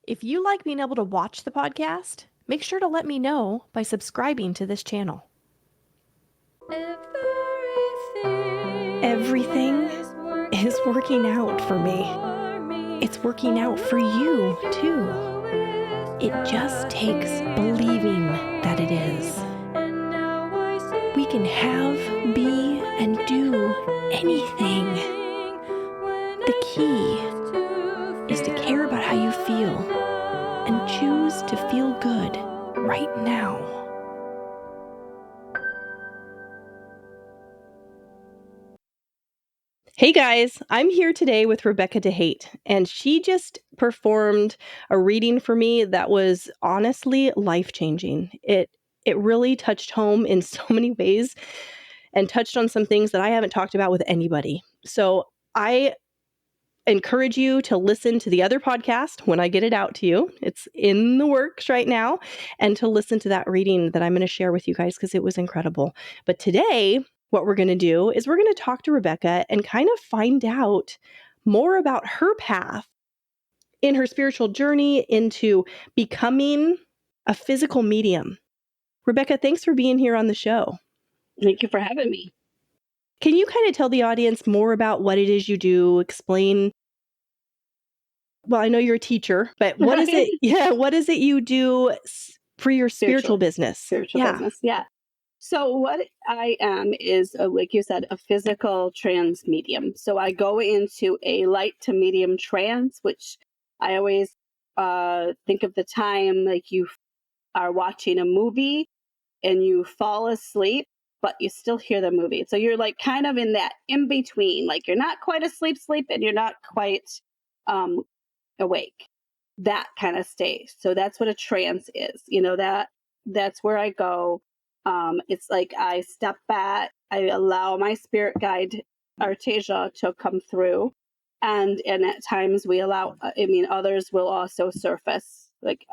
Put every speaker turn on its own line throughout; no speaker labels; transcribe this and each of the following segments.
If you like being able to watch the podcast, make sure to let me know by subscribing to this channel. Everything is working out for me. It's working out for you, too. It just takes believing that it is. We can have, be, and do anything. The key is to care about how you feel and choose to feel good right now. Hey guys, I'm here today with Rebecca Dehate, and she just performed a reading for me that was honestly life-changing. It really touched home in so many ways and touched on some things that I haven't talked about with anybody. So I encourage you to listen to the other podcast when I get it out to you. It's in the works right now, and to listen to that reading that I'm going to share with you guys because it was incredible. But today, what we're going to do is we're going to talk to Rebecca and kind of find out more about her path in her spiritual journey into becoming a physical medium. Rebecca, thanks for being here on the show.
Thank you for having me.
Can you kind of tell the audience more about what it is you do? Explain. Well, I know you're a teacher, but what is it? Yeah, what is it you do for your spiritual business?
Spiritual business, yeah. So what I am is, like you said, a physical trance medium. So I go into a light to medium trance, which I always think of the time like you are watching a movie and you fall asleep, but you still hear the movie. So you're like kind of in that in between, like you're not quite asleep, and you're not quite awake. That kind of state. So that's what a trance is. That's where I go. It's like I step back, I allow my spirit guide Artaysia to come through, and at times we allow. Others will also surface. Like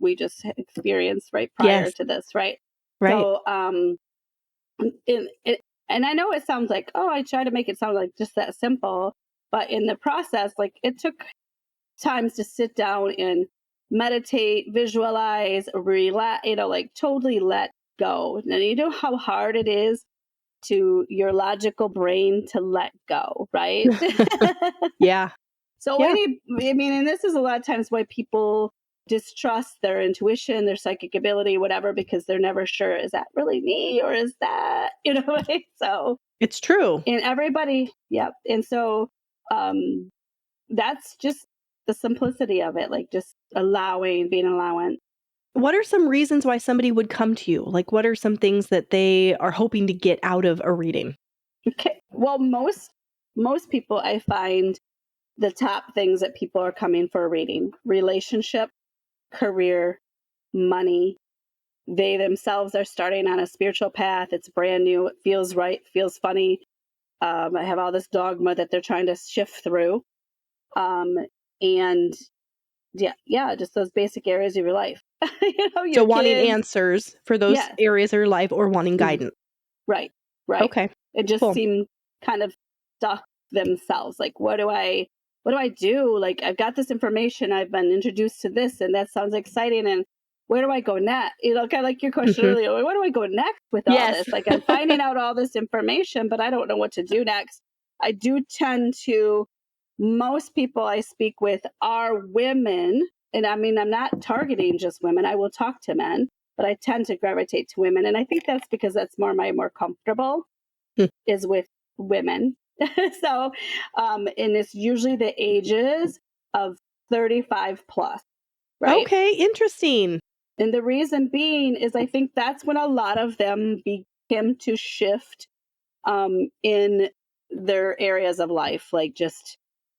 we just experienced right prior to this, right?
Right.
So and I know it sounds like, oh, I try to make it sound like just that simple, but in the process, like it took times to sit down and meditate, visualize, relax, like totally let go. And you know how hard it is to your logical brain to let go, right?
Yeah.
So,
yeah.
and this is a lot of times why people distrust their intuition, their psychic ability, whatever, because they're never sure, is that really me or is that, right? So
it's true.
And everybody, yep. And so that's just the simplicity of it, like just being allowant.
What are some reasons why somebody would come to you? Like, what are some things that they are hoping to get out of a reading?
Okay. Well, most people, I find the top things that people are coming for a reading: relationship, career, money. They themselves are starting on a spiritual path. It's brand new. It feels right. Feels funny. I have all this dogma that they're trying to shift through. And just those basic areas of your life.
So wanting answers for those areas of your life or wanting guidance.
Right.
Okay.
It just seemed kind of stuck themselves. Like, what do I do? Like, I've got this information. I've been introduced to this, and that sounds exciting. And where do I go next? Kind of like your question earlier. Where do I go next with all this? Like, I'm finding out all this information, but I don't know what to do next. I do tend to. Most people I speak with are women. And I'm not targeting just women. I will talk to men, but I tend to gravitate to women. And I think that's because that's more comfortable is with women. So, and it's usually the ages of 35 plus, right?
Okay, interesting.
And the reason being is I think that's when a lot of them begin to shift in their areas of life,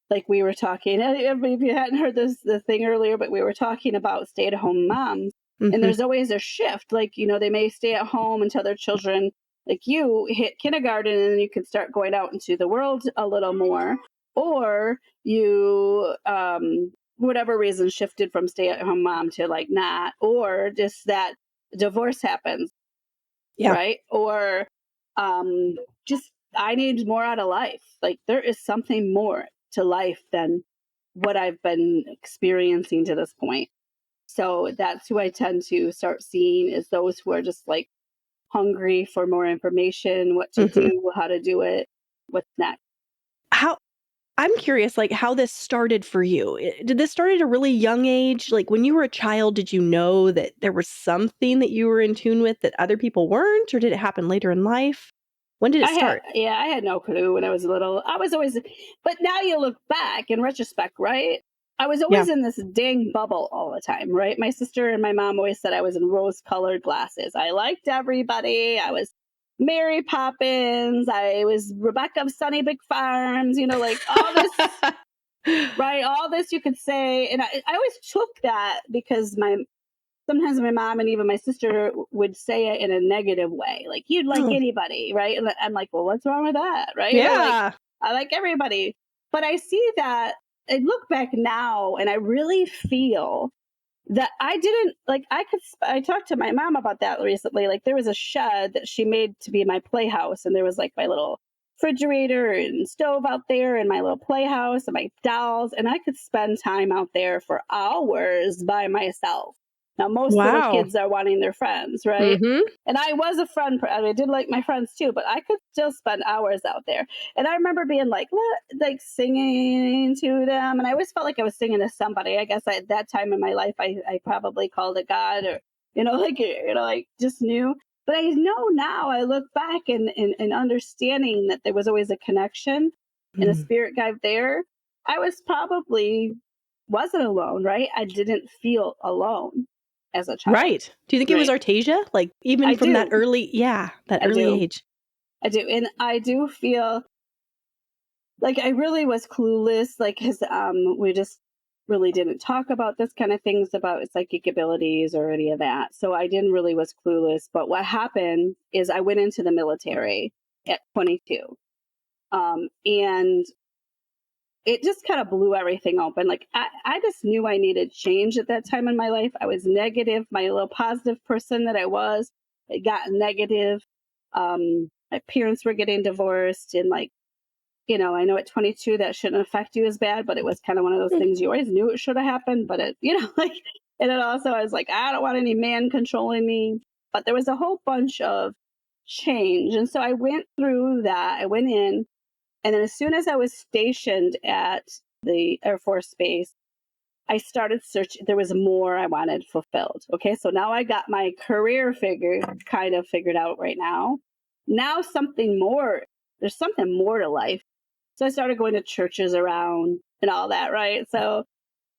like we were talking, if you hadn't heard the thing earlier, but we were talking about stay-at-home moms. And there's always a shift. Like, they may stay at home until their children, like you, hit kindergarten, and then you can start going out into the world a little more. Or you, whatever reason, shifted from stay-at-home mom to like not, or just that divorce happens. Yeah. Right. Or just I need more out of life. Like there is something more to life than what I've been experiencing to this point. So that's who I tend to start seeing, is those who are just like hungry for more information, what to
Mhm.
do, how to do it, what's next.
How I'm curious, like, how this started for you. Did this start at a really young age? Like, when you were a child, did you know that there was something that you were in tune with that other people weren't, or did it happen later in life? When did it start?
I had no clue when I was little. I was always, but now you look back in retrospect, right? I was
Yeah.
always in this dang bubble all the time, right? My sister and my mom always said I was in rose colored glasses. I liked everybody. I was Mary Poppins. I was Rebecca of Sunny Big Farms, like all this, right? All this you could say. And I always took that because sometimes my mom and even my sister would say it in a negative way, like you'd like
Oh,
anybody, right? And I'm like, well, what's wrong with that, right? Like,
yeah.
I like everybody. But I see that, I look back now and I really feel that I didn't like, I talked to my mom about that recently. Like, there was a shed that she made to be my playhouse, and there was like my little refrigerator and stove out there and my little playhouse and my dolls, and I could spend time out there for hours by myself. Now most little
Wow.
kids are wanting their friends, right?
Mhm.
And I was a friend, I did like my friends too, but I could still spend hours out there. And I remember being like, like singing to them. And I always felt like I was singing to somebody. I guess at that time in my life, I probably called it God, or, like just knew. But I know now, I look back and understanding that there was always a connection and a
Mm.
spirit guide there. I wasn't alone, right? I didn't feel alone as a child,
Right. Do you think it was
right?
Artaysia? Like, even
I
from that
do.
early yeah, that
I
early
do.
age.
I do. And I do feel like I really was clueless, like, because we just really didn't talk about this kind of things about psychic abilities or any of that. So I didn't really was clueless. But what happened is I went into the military at 22. And it just kind of blew everything open. Like, I just knew I needed change at that time in my life. I was negative. My little positive person that I was, it got negative. My parents were getting divorced, and like, I know at 22 that shouldn't affect you as bad, but it was kind of one of those
Mm.
things you always knew it should have happened, but it, like, and then also I was like, I don't want any man controlling me. But there was a whole bunch of change. And so I went through that. I went in, and then as soon as I was stationed at the Air Force Base, I started searching. There was more I wanted fulfilled. Okay. So now I got my career kind of figured out right now. Now something more, there's something more to life. So I started going to churches around and all that, right? So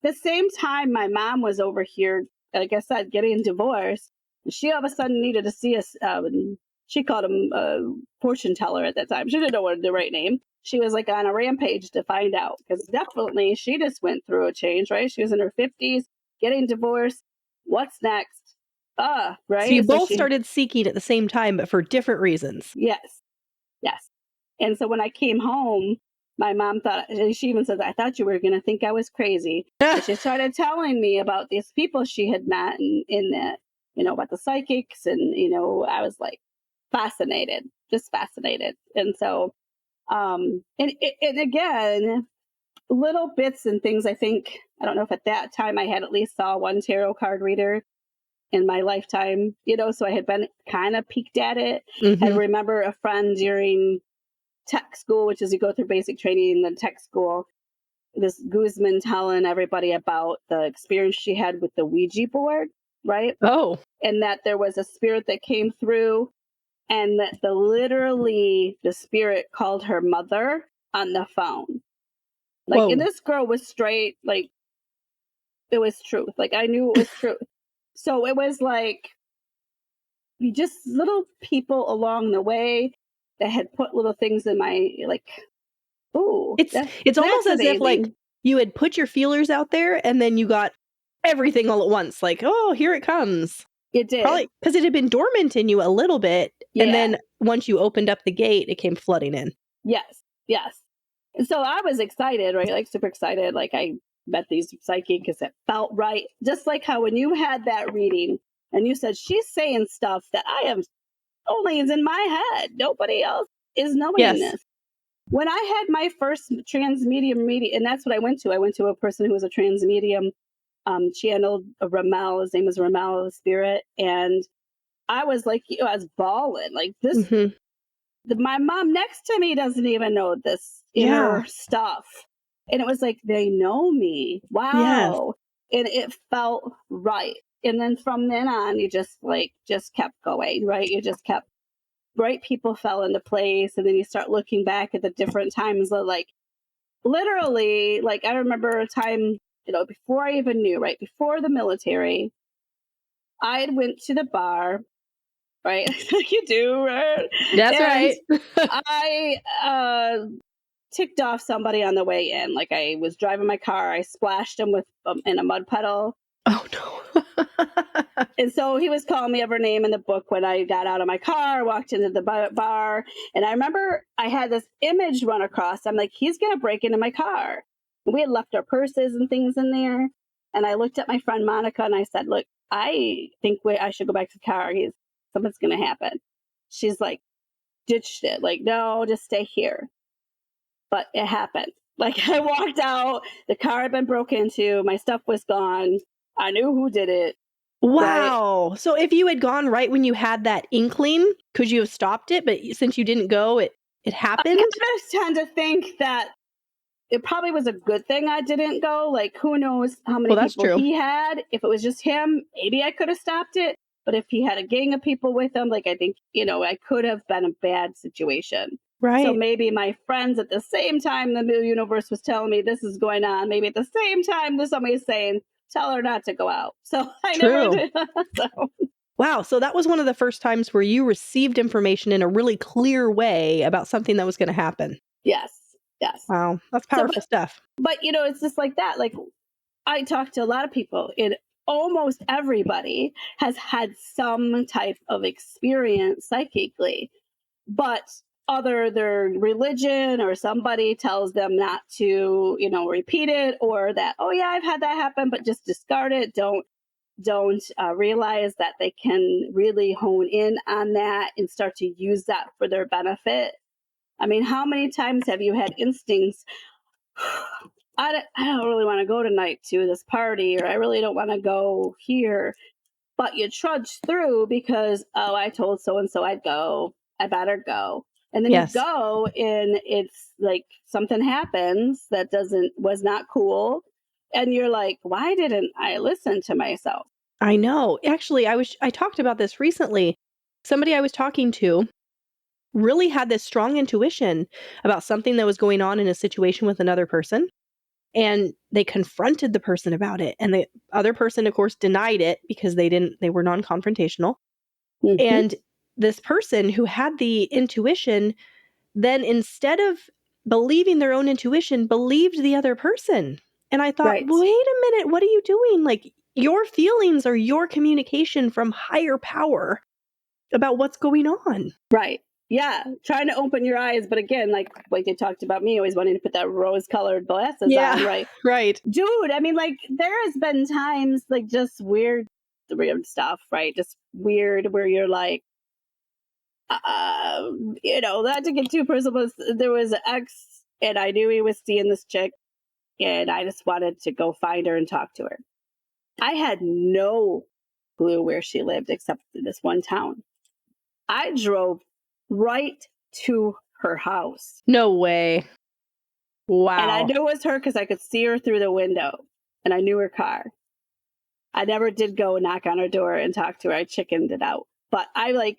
the same time my mom was over here, like I said, getting divorced, she all of a sudden needed to see us. She called him a fortune teller at that time. She didn't know what the right name. She was like on a rampage to find out, because definitely she just went through a change, right? She was in her 50s, getting divorced. What's next?
So you
Right? So
both
she,
started seeking at the same time, but for different reasons.
yes, yes. And so when I came home, my mom thought, she even said, I thought you were going to think I was crazy. And she started telling me about these people she had met in that, about the psychics. And, I was like fascinated, just fascinated. And so, and again, little bits and things, I think, I don't know if at that time I had at least saw one tarot card reader in my lifetime, so I had been kind of peeked at it. I
Mhm.
remember a friend during tech school, which is you go through basic training in the tech school, this Guzman telling everybody about the experience she had with the Ouija board, right?
Oh.
And that there was a spirit that came through, and that literally the spirit called her mother on the phone. Like, and
Whoa.
this girl was straight, like, it was truth. Like, I knew it was truth. So it was like, we just little people along the way that had put little things in my, like, oh,
It's
that's
it's almost as if, like,
fascinating.
you had put your feelers out there and then you got everything all at once, like, "Oh, here it comes."
It did.
Probably because it had been dormant in you a little bit, and
Yeah.
then once you opened up the gate, it came flooding in.
Yes. Yes. And so I was excited, right? Like, super excited. Like, I met these psychic because it felt right. Just like how when you had that reading and you said, she's saying stuff that I am only is in my head. Nobody else is knowing
Yes.
this. When I had my first trans medium meeting, and that's what I went to. I went to a person who was a trans medium, channeled a Ramel. His name was Ramel the Spirit, and I was like, I was bawling like this.
Mhm.
My mom next to me doesn't even know this
Yeah.
inner stuff, and it was like they know me.
Yes.
Wow, and it felt right. And then from then on, you just kept going, right? You just kept right. People fell into place, and then you start looking back at the different times of like literally, like I remember a time, before I even knew, right before the military, I had went to the bar, right, like you do, right,
That's
and
right.
I ticked off somebody on the way in. Like I was driving my car, I splashed him with in a mud puddle.
Oh, no.
And so he was calling me every name in the book when I got out of my car, walked into the bar. And I remember I had this image run across. I'm like, he's going to break into my car. We had left our purses and things in there. And I looked at my friend Monica and I said, look, I think I should go back to the car. Something's going to happen. She's like, ditched it. Like, no, just stay here. But it happened. Like I walked out, the car had been broken into, my stuff was gone. I knew who did it. Right.
Wow. So if you had gone right when you had that inkling, could you have stopped it? But since you didn't go, it
I
happened?
kind of tend to think that it probably was a good thing I didn't go. Like, who knows how many
Well, that's
people
true.
he had? If it was just him, maybe I could have stopped it. But if he had a gang of people with him, like, I think, I could have been a bad situation. So
Right.
maybe my friends at the same time the universe was telling me this is going on, maybe at the same time there's somebody saying, tell her not to go out. So I never
True.
did. So,
Wow. So that was one of the first times where you received information in a really clear way about something that was going to happen.
yes, yes.
Wow. That's
So,
powerful stuff.
but it's just like that. Like, I talk to a lot of people, and almost everybody has had some type of experience psychically, but other their religion or somebody tells them not to, repeat it, or that, oh yeah, I've had that happen, but just discard it. Don't realize that they can really hone in on that and start to use that for their benefit. I mean, how many times have you had instincts? I don't really want to go tonight to this party, or I really don't want to go here. But you trudge through because, oh, I told so and so I'd go. I better go. And then you
Yes.
go, and it's like something happens that was not cool. And you're like, why didn't I listen to myself?
I know. Actually, I talked about this recently. Somebody I was talking to really had this strong intuition about something that was going on in a situation with another person. And they confronted the person about it. And the other person, of course, denied it because they were non-confrontational.
Mm-hmm.
And this person who had the intuition, then instead of believing their own intuition, believed the other person. And I thought,
Right.
wait a minute, what are you doing? Like, your feelings are your communication from higher power about what's going on.
Right. Yeah. Trying to open your eyes. But again, like they talked about me always wanting to put that rose colored glasses on,
Yeah,
right?
right.
Dude, I mean, like there has been times like just weird stuff, right? Just weird where you're like, not to get too personal, but there was an ex and I knew he was seeing this chick and I just wanted to go find her and talk to her. I had no clue where she lived except in this one town. I drove right to her house.
No way.
And I
Wow.
knew it was her because I could see her through the window and I knew her car. I never did go knock on her door and talk to her. I chickened it out. But I like,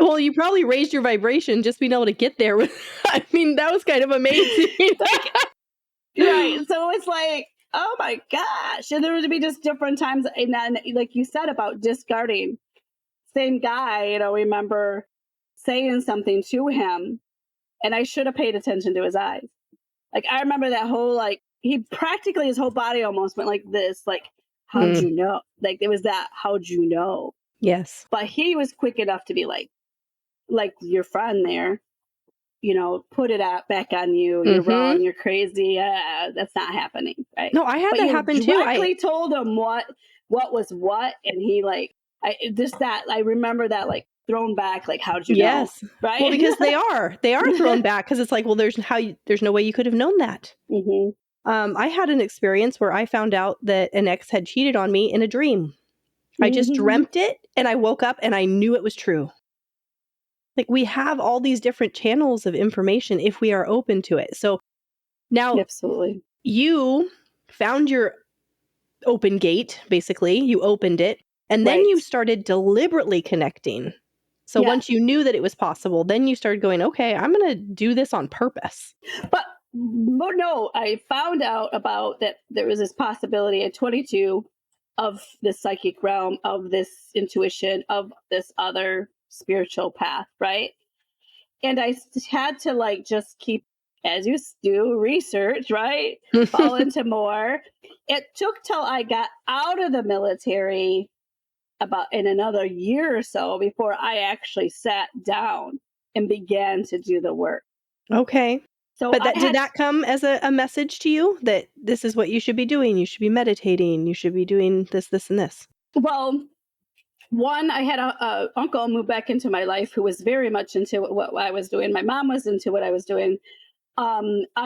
Well, you probably raised your vibration just being able to get there. I mean, that was kind of amazing.
like, right. So it's like, oh my gosh. And there would be just different times. And then, like you said about discarding, same guy, remember saying something to him and I should have paid attention to his eyes. Like, I remember that whole, like, he practically, his whole body almost went like this, like, how'd
Mm,
you know? Like, it was that, how'd you know?
yes.
But he was quick enough to be like your friend there, put it out back on you. You're
Mhm.
wrong. You're crazy. That's not happening, right?
No, I had
But
that
you
happen too.
directly told him what was what, and he like, I remember that like thrown back. Like, how did you know?
Yes.
Right?
Well, because they are thrown back, because it's like, well, there's no way you could have known that.
Hmm.
I had an experience where I found out that an ex had cheated on me in a dream. I just
Hmm.
dreamt it, and I woke up and I knew it was true. Like, we have all these different channels of information if we are open to it. So now
Absolutely.
you found your open gate, basically. You opened it, and then
Right.
you started deliberately connecting. So
Yeah.
once you knew that it was possible, then you started going, okay, I'm going to do this on purpose.
But no, I found out about that there was this possibility at 22 of the psychic realm, of this intuition, of this other spiritual path, right? And I had to like just keep, as you do, research, right? Fall into more. It took till I got out of the military about in another year or so before I actually sat down and began to do the work.
Okay.
So
But
I
did
had,
that come as a message to you that this is what you should be doing? You should be meditating. You should be doing this, this, and this.
well, one, I had a uncle move back into my life who was very much into what I was doing. My mom was into what I was doing.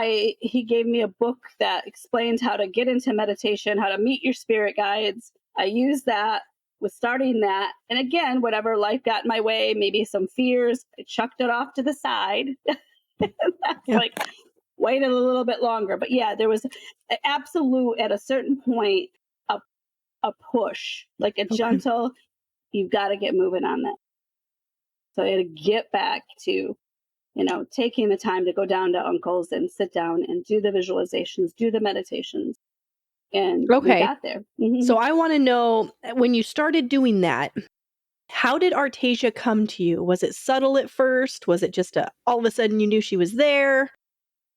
He gave me a book that explains how to get into meditation, how to meet your spirit guides. I used that, was starting that, and again, whatever life got in my way, maybe some fears, I chucked it off to the side. That's
Yeah.
like waited a little bit longer, but yeah, there was an absolute at a certain point a a push, like a
Okay.
gentle. You've got to get moving on that. So I had to get back to taking the time to go down to uncle's and sit down and do the visualizations, do the meditations. And we
Okay.
got there. Hmm.
So I want to know, when you started doing that, how did Artaysia come to you? Was it subtle at first? Was it just all of a sudden you knew she was there?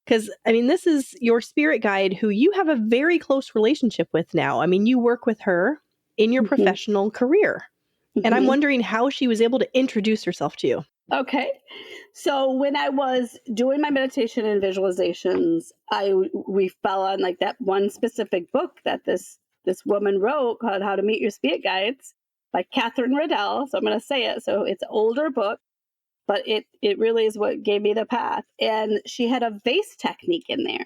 Because, I mean, this is your spirit guide who you have a very close relationship with now. I mean, you work with her in your
Hmm.
professional career. And I'm
Hmm.
wondering how she was able to introduce herself to you.
Okay. So when I was doing my meditation and visualizations, we fell on like that one specific book that this woman wrote called How to Meet Your Spirit Guides by Kathryn Ridall. So I'm going to say it. So it's an older book, but it really is what gave me the path. And she had a vase technique in there.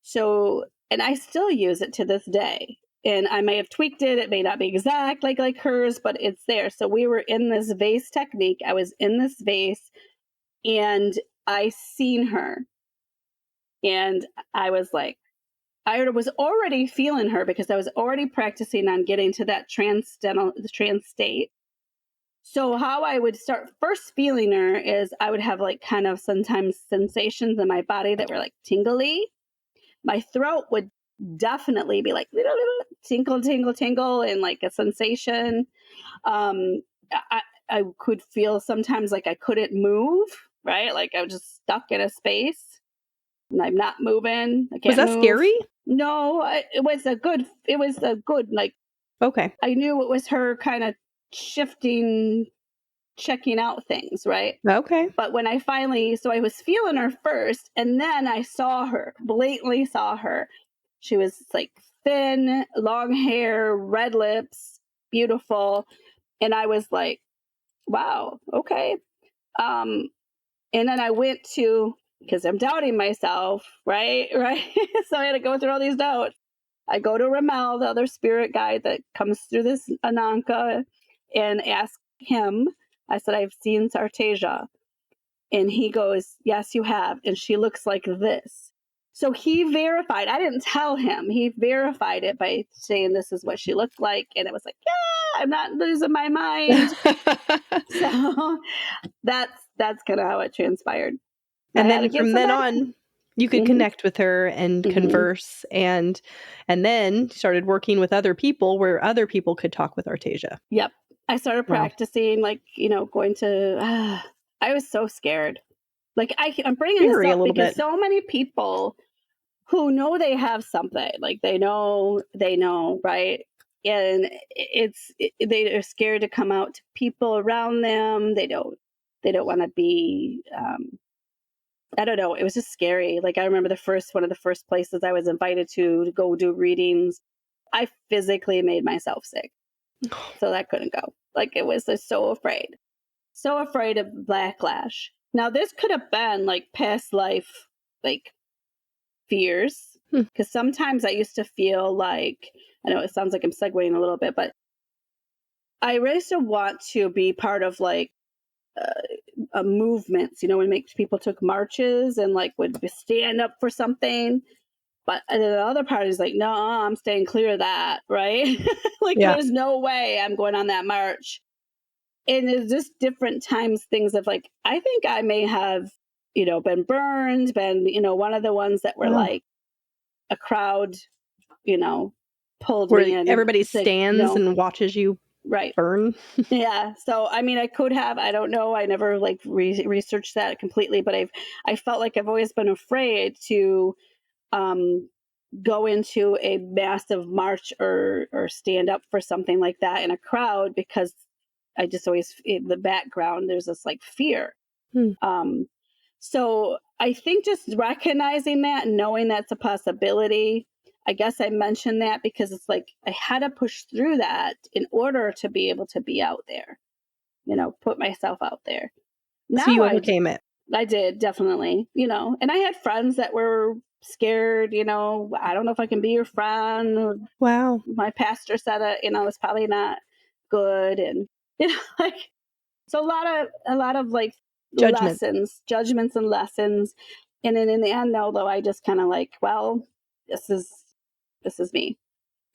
So, and I still use it to this day. And I may have tweaked it. It may not be exact like hers, but it's there. So we were in this vase technique. I was in this vase and I seen her. And I was like, I was already feeling her because I was already practicing on getting to that trance state. So how I would start first feeling her is I would have like kind of sometimes sensations in my body that were like tingly. My throat would definitely be like tinkle, tingle, tingle, and like a sensation. Um, I could feel sometimes like I couldn't move, right? Like I was just stuck in a space and I'm not moving. I
Was
can't
that
move.
scary?
No, it was a good, like,
Okay.
I knew it was her kind of shifting, checking out things, right?
Okay.
But when I finally, so I was feeling her first, and then I saw her, blatantly saw her. She was like thin, long hair, red lips, beautiful. And I was like, wow, okay. Um, and then I went to, because I'm doubting myself, right? Right. So I had to go through all these doubts. I go to Ramel, the other spirit guide that comes through this Ananka, and ask him. I said, I've seen Artaysia. And he goes, yes, you have. And she looks like this. So he verified. I didn't tell him. He verified it by saying this is what she looked like. And it was like, yeah, I'm not losing my mind. So that's kind of how it transpired. I
And
had to
then
get
from
some
then
medicine.
on, you could
Hmm.
connect with her and
Hmm.
converse, and then started working with other people where other people could talk with Artaysia.
Yep. I started
Wow.
practicing, like, going to, I was so scared. Like, I'm bringing this
Scary a
up
little
because
bit.
so many people who know they have something, like they know, right? And they are scared to come out to people around them. They don't want to be, I don't know. It was just scary. Like I remember one of the first places I was invited to go do readings. I physically made myself sick. So that couldn't go. Like it was just so afraid. so afraid of backlash. Now, this could have been like past life, like fears, because sometimes I used to feel like, I know it sounds like I'm segueing a little bit, but I really still want to be part of like movements, you know, when people took marches and like would stand up for something. But the other part is like, no, I'm staying clear of that, right? Like,
Yeah.
there's no way I'm going on that march. And it's just different times, things of like, I think I may have, you know, been burned, been, you know, one of the ones that were
Wow.
like a crowd, you know, pulled
Where
me in and
everybody
said,
stands
no,
and watches you
right.
burn.
Yeah. So, I mean, I could have, I don't know. I never like researched that completely, but I felt like I've always been afraid to, um, go into a massive march or stand up for something like that in a crowd, because I just always, in the background, there's this like fear.
Hmm.
Um, so I think just recognizing that and knowing that's a possibility. I guess I mentioned that because it's like I had to push through that in order to be able to be out there, you know, put myself out there.
So
Now
you overcame it.
I did, definitely, you know, and I had friends that were scared, you know, I don't know if I can be your friend.
Wow.
My pastor said it, you know, it's probably not good. And, you know, like, so a lot of like
Judgment.
lessons, judgments and lessons. And then in the end, though, I just kind of like, well, this is, this is me.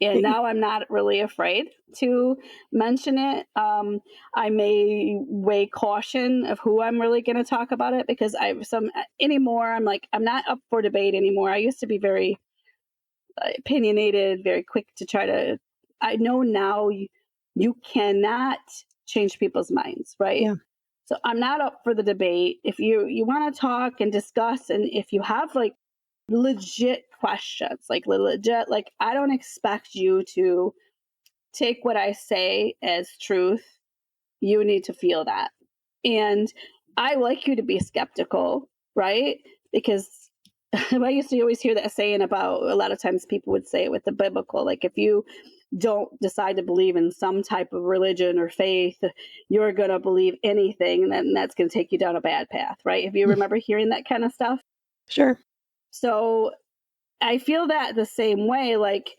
And now I'm not really afraid to mention it. I may weigh caution of who I'm really going to talk about it, because I some anymore. I'm like, I'm not up for debate anymore. I used to be very opinionated, very quick to try to. I know now you cannot change people's minds, right?
Yeah.
So I'm not up for the debate. If you want to talk and discuss, and if you have like legit questions, like legit, like I don't expect you to take what I say as truth. You need to feel that. And I like you to be skeptical, right? Because I used to always hear that saying about, a lot of times people would say it with the biblical, like if you don't decide to believe in some type of religion or faith, you're going to believe anything, and then that's going to take you down a bad path, right? If you remember hearing that kind of stuff.
Sure.
So I feel that the same way, like,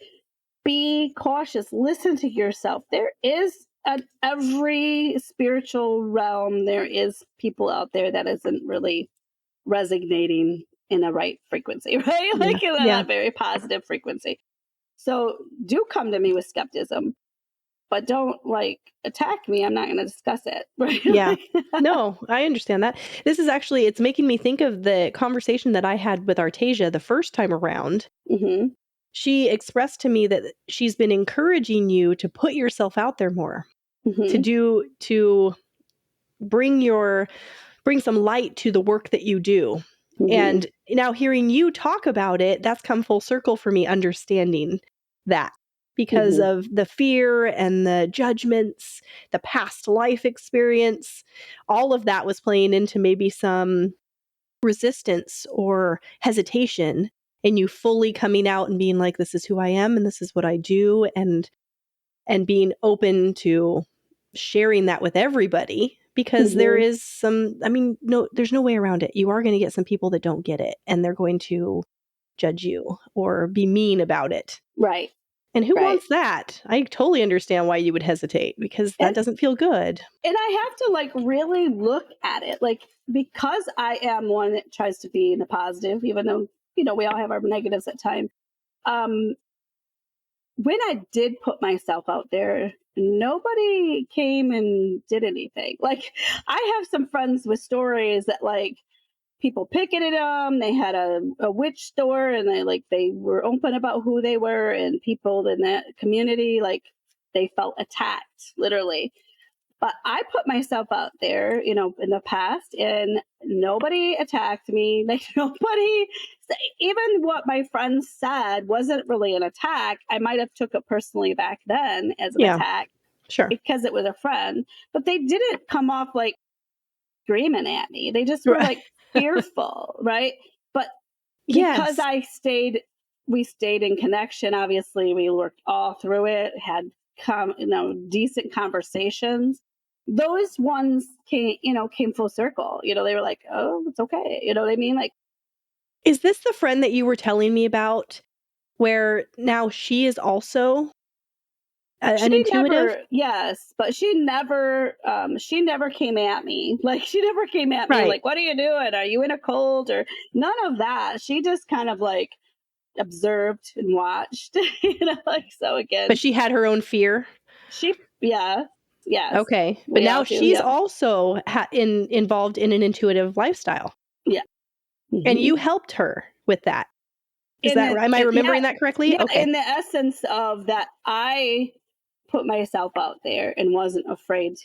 be cautious, listen to yourself. There is at every spiritual realm, there is people out there that isn't really resonating in a right frequency, right?
Yeah.
Like in
Yeah.
a very positive frequency. So do come to me with skepticism, but don't like attack me. I'm not going to discuss it, right?
Yeah. No, I understand that. This is actually, it's making me think of the conversation that I had with Artaysia the first time around.
Mm-hmm.
She expressed to me that she's been encouraging you to put yourself out there more,
Mm-hmm.
to bring some light to the work that you do.
Mm-hmm.
And now hearing you talk about it, that's come full circle for me understanding that, because
Mm-hmm.
of the fear and the judgments, the past life experience, all of that was playing into maybe some resistance or hesitation, and you fully coming out and being like, this is who I am and this is what I do, and being open to sharing that with everybody, because there
Mm-hmm.
is some, I mean, no, there's no way around it. You are going to get some people that don't get it, and they're going to judge you or be mean about it.
Right.
And who
Right.
wants that? I totally understand why you would hesitate, because that
And
doesn't feel good.
and I have to like really look at it, like, because I am one that tries to be in the positive, even though, you know, we all have our negatives at times. Um, when I did put myself out there, nobody came and did anything. Like, I have some friends with stories that like people picketed them. They had a witch store, and they were open about who they were, and people in that community, like, they felt attacked, literally. But I put myself out there, you know, in the past, and nobody attacked me. Like, nobody, even what my friends said wasn't really an attack. I might have took it personally back then as an
Yeah,
attack
sure.
because it was a friend, but they didn't come off like screaming at me. They just were
Right.
like fearful, right? But because
Yes.
we stayed in connection. Obviously, we worked all through it, had decent conversations. those ones came full circle. They were like, oh, it's okay. You know what I mean? Like,
Is this the friend that you were telling me about where now she is also an intuitive?
yes, but she never came at me. Like, she never came at me
Right.
like, what are you doing? Are you in a cult? Or none of that. She just kind of like observed and watched, like, so
But
again,
she had her own fear?
yeah, yes,
Okay. But
we
now
all do,
she's
yep,
also involved in an intuitive lifestyle.
yeah.
And
Hmm.
you helped her with that. Is
In
that
the
right? Am I
yeah,
remembering that correctly?
yeah,
Okay.
in the essence of that, I put myself out there and wasn't afraid.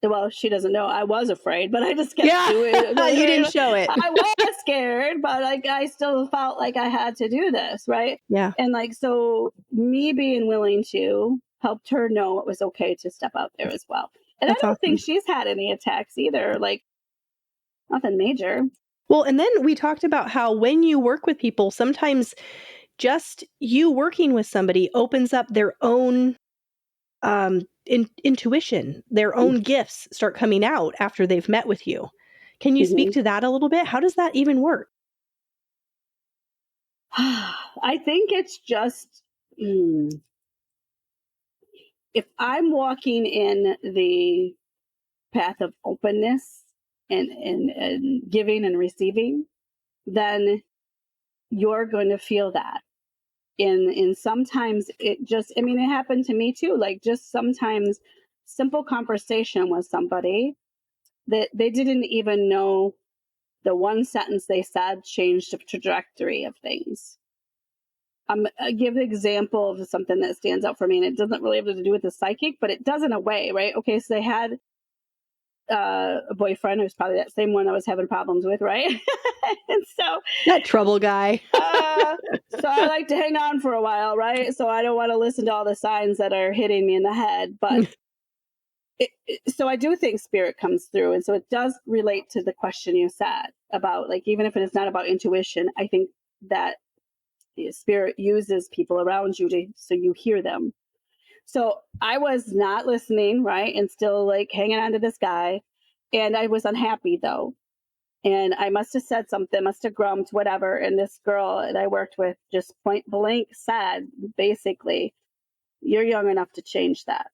Well, she doesn't know I was afraid, but I just kept
Yeah.
doing it.
You didn't show it.
I was scared, but like I still felt like I had to do this, right?
Yeah.
And like, so me being willing to helped her know it was okay to step out there as well. And I
That's
don't think
awesome.
she's had any attacks either, like nothing major.
Well, and then we talked about how when you work with people, sometimes just you working with somebody opens up their own intuition, their own gifts start coming out after they've met with you. Can you speak
Mhm.
to that a little bit? How does that even work?
I think it's just if I'm walking in the path of openness and giving and receiving, then you're going to feel that. And sometimes it happened to me too. Like, just sometimes simple conversation with somebody that they didn't even know the one sentence they said changed the trajectory of things. I give an example of something that stands out for me, and it doesn't really have to do with the psychic, but it does in a way, right? Okay, so they had a boyfriend who's probably that same one I was having problems with, right? And so,
That trouble guy.
uh, so I like to hang on for a while, right? So I don't want to listen to all the signs that are hitting me in the head, but so I do think spirit comes through, and so it does relate to the question you said about, like, even if it is not about intuition, I think that the spirit uses people around you so you hear them. So I was not listening, right? And still like hanging on to this guy. And I was unhappy though. And I must have said something, must have grumped, whatever. And this girl that I worked with just point blank said, basically, you're young enough to change that.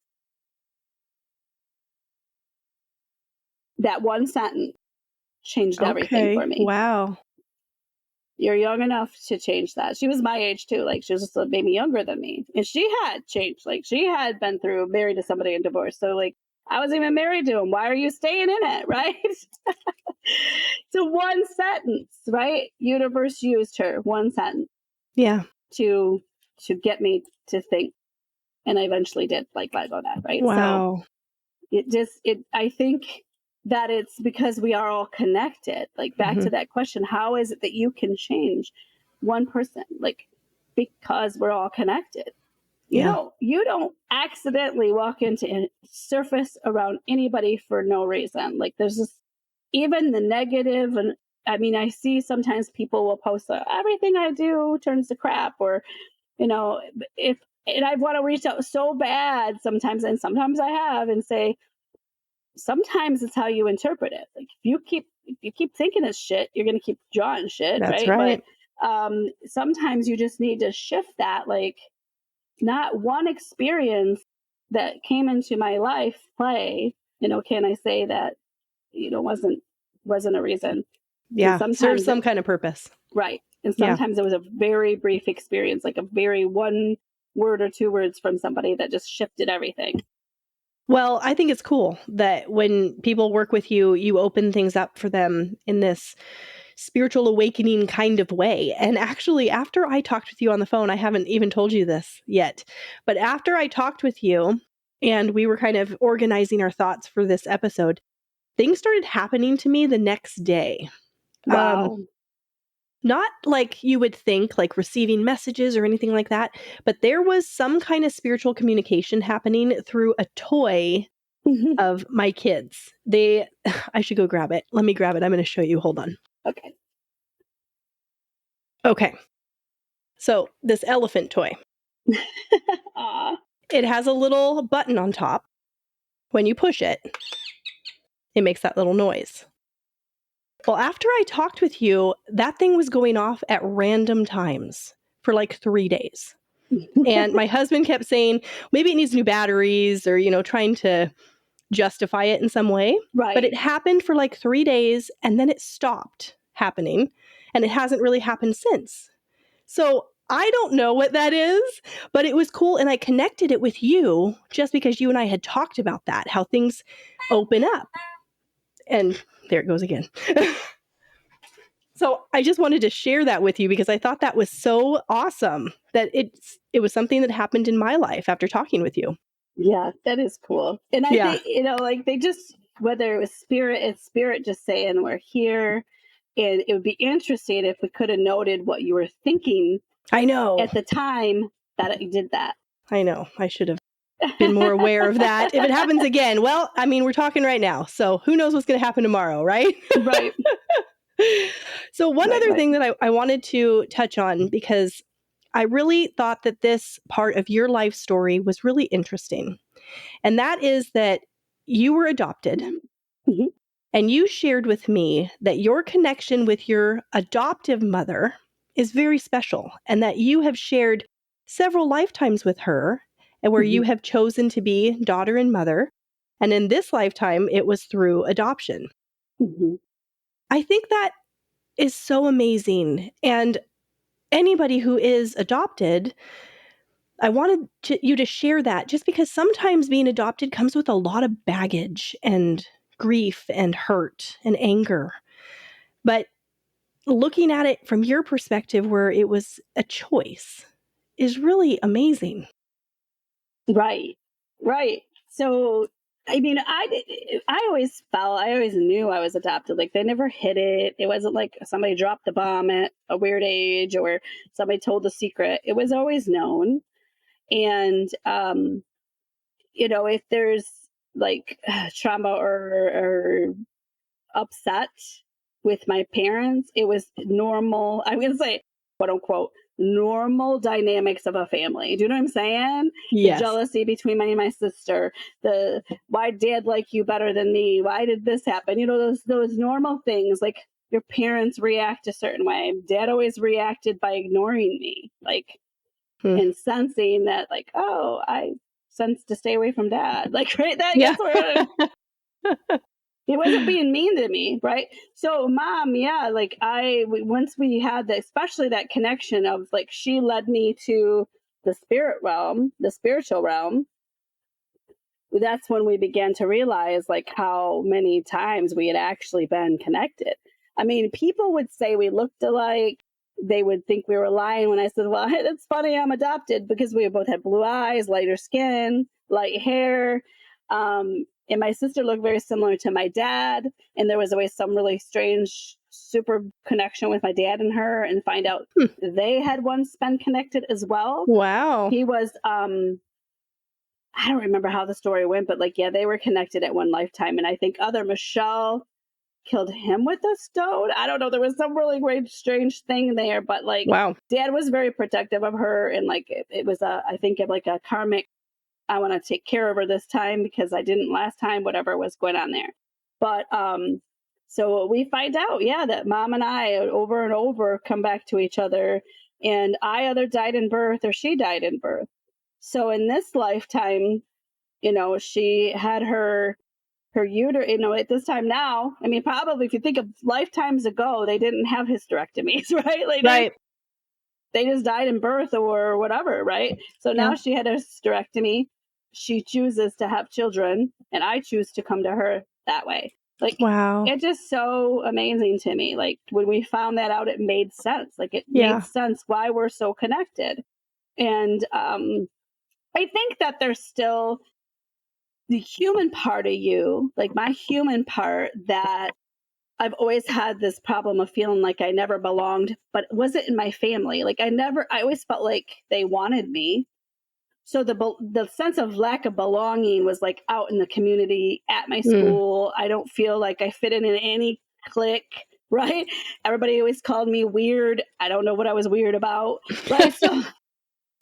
That one sentence changed everything for
Okay.
me.
Wow.
You're young enough to change that. She was my age too. Like, she was just maybe younger than me. And she had changed. Like, she had been through married to somebody and divorced. So like, I wasn't even married to him. Why are you staying in it? Right? So one sentence, right? Universe used her one sentence
Yeah.
to get me to think. And I eventually did like let go of that, right? So
Wow.
I think that it's because we are all connected. Like, back
Hmm.
to that question, how is it that you can change one person? Like, because we're all connected.
Yeah.
You don't accidentally walk into a surface around anybody for no reason. Like, there's this, even the negative, and I see sometimes people will post everything I do turns to crap, or if and I want to reach out so bad sometimes, and sometimes I have, and say, sometimes it's how you interpret it. Like, if you keep thinking it's shit, you're gonna keep drawing shit,
That's
right? But
right.
sometimes you just need to shift that. Like, not one experience that came into my life play, can I say that, wasn't a reason. And
Yeah. Serves
sometimes
some kind of purpose.
right. And
Yeah.
sometimes it was a very brief experience, like a very one word or two words from somebody that just shifted everything.
Well, I think it's cool that when people work with you, you open things up for them in this spiritual awakening kind of way. And actually, after I talked with you on the phone, I haven't even told you this yet, but after I talked with you and we were kind of organizing our thoughts for this episode, things started happening to me the next day. Um,
Wow.
Not like you would think, like receiving messages or anything like that, but there was some kind of spiritual communication happening through a toy of my kids. I should go grab it. Let me grab it. I'm going to show you. Hold on.
Okay.
Okay. So, this elephant toy,
Aw.
it has a little button on top. When you push it, It makes that little noise. Well, after I talked with you, that thing was going off at random times for like 3 days. And my husband kept saying, maybe it needs new batteries or, trying to justify it in some way.
Right.
But it happened for like 3 days and then it stopped happening. And it hasn't really happened since. So I don't know what that is, but it was cool. And I connected it with you just because you and I had talked about that, how things open up. And there it goes again. So I just wanted to share that with you because I thought that was so awesome that it was something that happened in my life after talking with you.
Yeah, that is cool. And I
Yeah.
think, like they just, whether it was spirit, it's spirit just saying we're here. And it would be interesting if we could have noted what you were thinking
I know.
at the time that you did that.
I know. I should have been more aware of that. If it happens again, well, I mean, we're talking right now. So who knows what's going to happen tomorrow, right?
Right.
So one other
Right.
thing that I wanted to touch on, because I really thought that this part of your life story was really interesting. And that is that you were adopted.
Mhm.
And you shared with me that your connection with your adoptive mother is very special and that you have shared several lifetimes with her and where you have chosen to be daughter and mother. And in this lifetime, it was through adoption.
Mhm.
I think that is so amazing. And anybody who is adopted, I wanted you to share that just because sometimes being adopted comes with a lot of baggage and grief and hurt and anger. But looking at it from your perspective where it was a choice is really amazing.
Right. Right. So, I mean, I always knew I was adopted. Like they never hid it. It wasn't like somebody dropped the bomb at a weird age or somebody told the secret. It was always known. And, if there's like trauma or upset with my parents, it was normal. I'm going to say, quote unquote, normal dynamics of a family. Do you know what I'm saying? The
Yes.
jealousy between me and my sister, the why dad like you better than me? Why did this happen? Those normal things like your parents react a certain way. Dad always reacted by ignoring me, like and sensing that, like, oh, I sense to stay away from dad. Like, right?
Yeah.
That's where he wasn't being mean to me, right? So mom, yeah, like once we had that, especially that connection of like she led me to the spirit realm, the spiritual realm. That's when we began to realize like how many times we had actually been connected. I mean, people would say we looked alike. They would think we were lying when I said, well, it's funny I'm adopted because we both had blue eyes, lighter skin, light hair. And my sister looked very similar to my dad. And there was always some really strange, super connection with my dad and her, and find out they had once been connected as well.
Wow.
He was, I don't remember how the story went, but like, yeah, they were connected at one lifetime. And I think other Michelle killed him with a stone. I don't know. There was some really great, strange thing there, but like,
Wow.
dad was very protective of her. And like, it was I think like a karmic, I want to take care of her this time because I didn't last time, whatever was going on there. But, so we find out, yeah, that mom and I over and over come back to each other, and I either died in birth or she died in birth. So in this lifetime, she had her uterus, at this time now, I mean, probably if you think of lifetimes ago, they didn't have hysterectomies, right? Like
Right.
they just died in birth or whatever, right? So now
Yeah.
she had a hysterectomy. She chooses to have children, and I choose to come to her that way. Like,
Wow.
it's just so amazing to me. Like, when we found that out, it made sense. Like, it
Yeah.
made sense why we're so connected. And I think that there's still the human part of you, like my human part, that I've always had this problem of feeling like I never belonged, but it wasn't in my family. Like I always felt like they wanted me. So the sense of lack of belonging was like out in the community, at my school. I don't feel like I fit in any clique, right? Everybody always called me weird. I don't know what I was weird about, right? So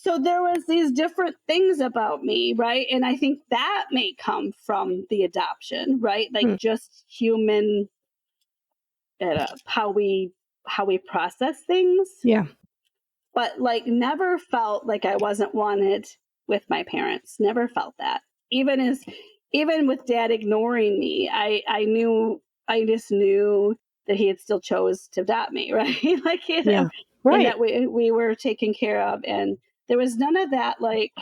so there was these different things about me, right? And I think that may come from the adoption, right? Like just human, how we process things.
Yeah.
But like never felt like I wasn't wanted with my parents. Never felt that. Even with dad ignoring me, I just knew that he had still chose to adopt me, right? Like,
Yeah.
and
Right.
that we were taken care of, and there was none of that. Like,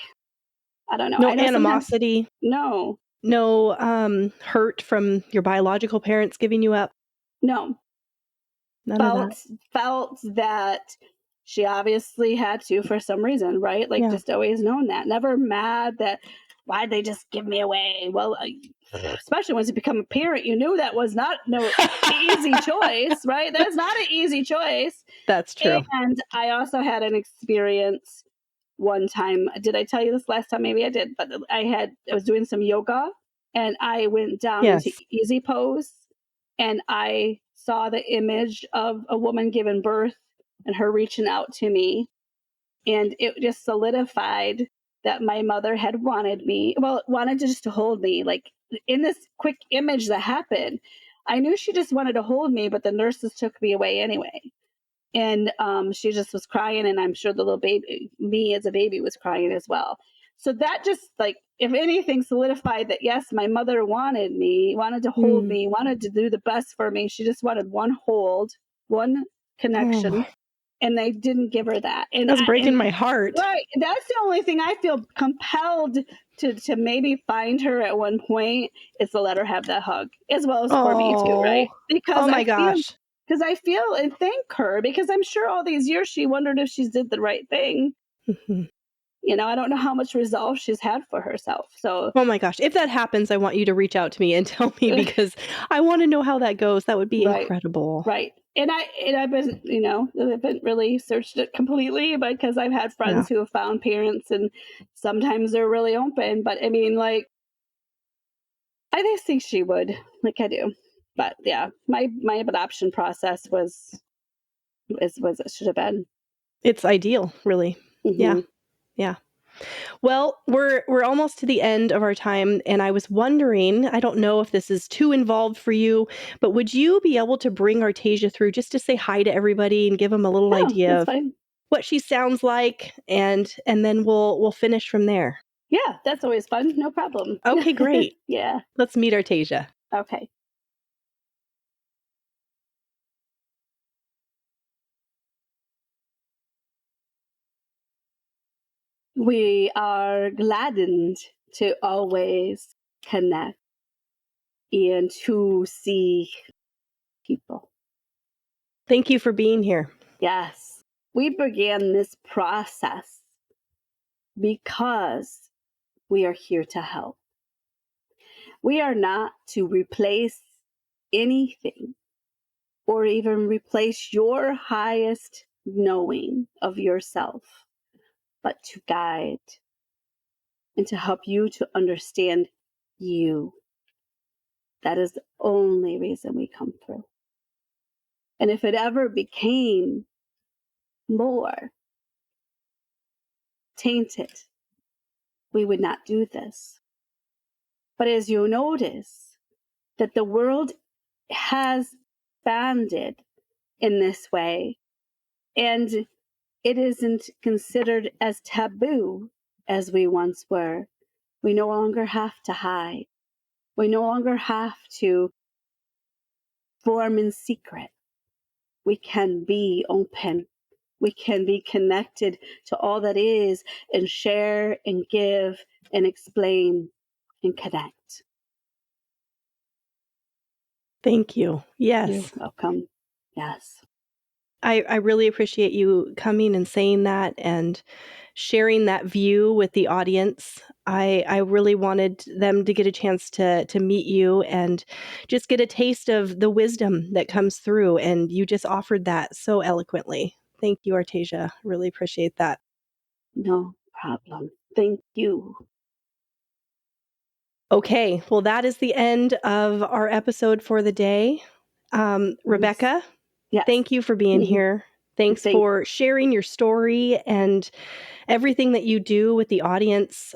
I don't know.
No
I know sometimes
animosity,
no,
no hurt from your biological parents giving you up.
no.
None of that.
Felt that she obviously had to for some reason, right? Like
Yeah.
just always known that. Never mad that why'd they just give me away? Well, especially once you become a parent, you knew that was not no easy choice, right? That's not an easy choice.
That's true.
And I also had an experience one time. Did I tell you this last time? Maybe I did, but I was doing some yoga and I went down into
Yes.
easy pose and I saw the image of a woman giving birth and her reaching out to me. And it just solidified that my mother had wanted to just to hold me. Like in this quick image that happened, I knew she just wanted to hold me, but the nurses took me away anyway. And she just was crying, and I'm sure the little baby, me as a baby, was crying as well. So that just like, if anything, solidified that yes, my mother wanted me, wanted to hold
Mm.
me, wanted to do the best for me. She just wanted one hold, one
Oh,
connection, and they didn't give her that.
that's breaking my heart.
Right, that's the only thing I feel compelled to maybe find her at one point is to let her have that hug, as well as for me too, right?
Oh. Oh my gosh.
Because I feel and thank her, because I'm sure all these years she wondered if she did the right thing.
Mhm.
I don't know how much resolve she's had for herself. So,
Oh my gosh. If that happens, I want you to reach out to me and tell me because I want to know how that goes. That would be
right,
incredible.
right. And I've been, I haven't really searched it completely because I've had
Yeah.
friends who have found parents and sometimes they're really open. But I mean, like, I just think she would, like I do. But yeah, my adoption process was it should have been.
It's ideal, really. Yeah.
Hmm.
Yeah. Well, we're almost to the end of our time, and I was wondering, I don't know if this is too involved for you, but would you be able to bring Artaysia through just to say hi to everybody and give them a little
Oh,
idea
that's
of
fine.
what she sounds like, and then we'll finish from there.
Yeah, that's always fun. No problem.
Okay, great.
Yeah.
Let's meet Artaysia.
Okay. We are gladdened to always connect and to see people.
Thank you for being here.
Yes. We began this process because we are here to help. We are not to replace anything or even replace your highest knowing of yourself, but to guide and to help you to understand you. That is the only reason we come through. And if it ever became more tainted, we would not do this. But as you notice, that the world has expanded in this way, and it isn't considered as taboo as we once were. We no longer have to hide. We no longer have to form in secret. We can be open. We can be connected to all that is and share and give and explain and connect.
Thank you.
You're
Yes.
welcome. Yes.
I really appreciate you coming and saying that and sharing that view with the audience. I really wanted them to get a chance to meet you and just get a taste of the wisdom that comes through, and you just offered that so eloquently. Thank you, Artaysia. Really appreciate that.
No problem. Thank you.
Okay, well, that is the end of
Of
our episode for the day.
course.
Rebecca,
Yes.
thank you for being
Mhm.
here. Thanks for sharing your story and everything that you do with the audience.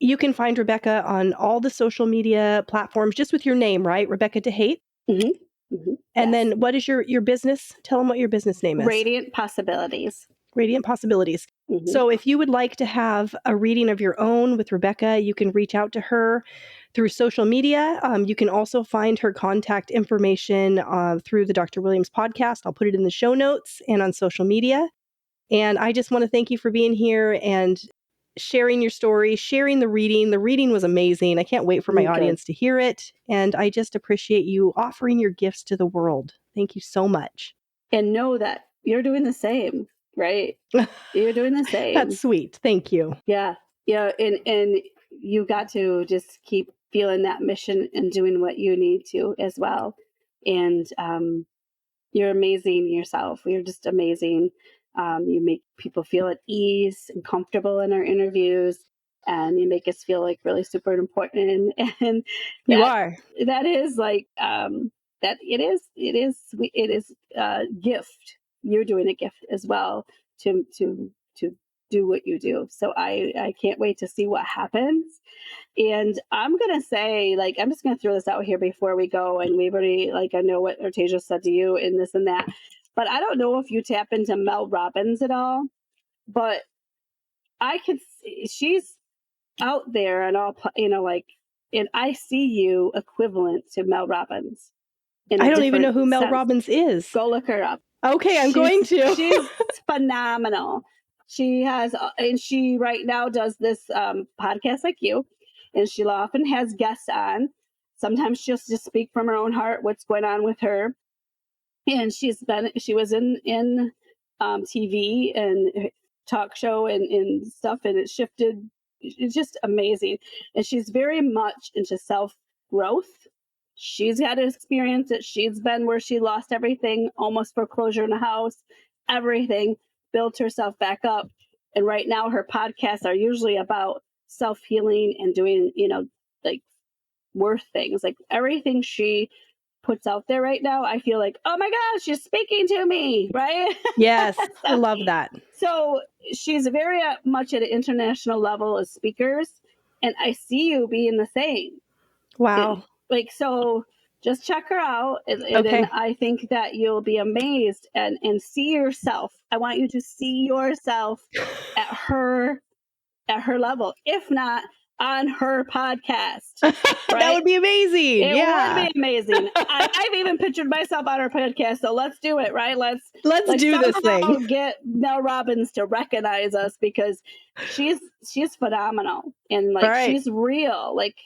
You can find Rebecca on all the social media platforms, just with your name, right? Rebecca Dehate. And then what is your business? Tell them what your business name is.
Radiant Possibilities.
Radiant Possibilities. So if you would like to have a reading of your own with Rebecca, you can reach out to her through social media. You can also find her contact information through the Dr. Williams podcast. I'll put it in the show notes and on social media. And I just want to thank you for being here and sharing your story, sharing the reading. The reading was amazing. I can't wait for my audience to hear it. And I just appreciate you offering your gifts to the world. Thank you so much.
And know that you're doing the same, right? You're doing the same.
That's sweet. Thank you.
Yeah. Yeah. And you got to just keep feeling that mission and doing what you need to as well. And you're amazing yourself. You're just amazing. You make people feel at ease and comfortable in our interviews, and you make us feel like really super important. And
you are.
That is like that. It is a gift. You're doing a gift as well to do what you do. So I can't wait to see what happens. And I'm going to say, like, I'm just going to throw this out here before we go. And we've already, like, I know what Artaysia said to you and this and that. But I don't know if you tap into Mel Robbins at all. But I could see she's out there and all, like, and I see you equivalent to Mel Robbins.
I don't even know who Mel Robbins is.
Go look her up.
Okay, I'm going to.
She's phenomenal. She has, and she right now does this podcast like you. And she often has guests on. Sometimes she'll just speak from her own heart what's going on with her. And she was in TV and talk show and stuff, and it shifted. It's just amazing. And she's very much into self-growth. She's had an experience that she's been where she lost everything, almost foreclosure in a house, everything, built herself back up. And right now her podcasts are usually about self-healing and doing, like worth things. Like everything she puts out there right now, I feel like, oh my gosh, she's speaking to me, right?
Yes, I love that.
So she's very much at an international level as speakers, and I see you being the same.
Wow.
So just check her out, and then I think that you'll be amazed and see yourself. I want you to see yourself at her level, if not on her podcast. Right?
That would be amazing.
It would be amazing. I've even pictured myself on her podcast. So let's do it, right? Let's
do this thing.
Get Mel Robbins to recognize us, because she's phenomenal, and she's real. Like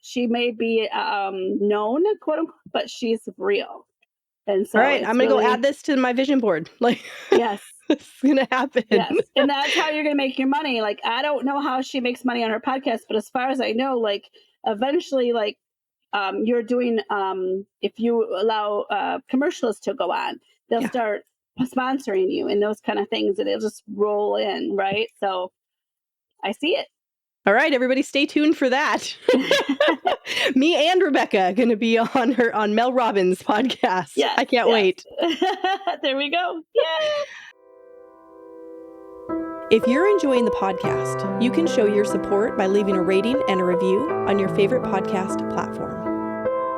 she may be known, quote unquote, but she's real. And so,
all right, I'm going to go add this to my vision board.
Yes.
It's going to happen.
Yes. And that's how you're going to make your money. Like, I don't know how she makes money on her podcast, but as far as I know, eventually, you're doing, if you allow commercials to go on, they'll start sponsoring you and those kind of things, and it'll just roll in, right? So I see it.
All right, everybody, stay tuned for that. Me and Rebecca are going to be on Mel Robbins' podcast.
Yes,
I can't wait.
There we go. Yeah.
If you're enjoying the podcast, you can show your support by leaving a rating and a review on your favorite podcast platform.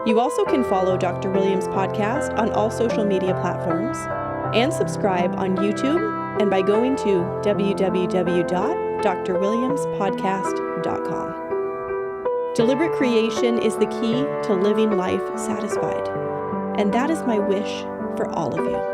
You also can follow Dr. Williams' podcast on all social media platforms and subscribe on YouTube and by going to www.drwilliamspodcast.com. Deliberate creation is the key to living life satisfied, and that is my wish for all of you.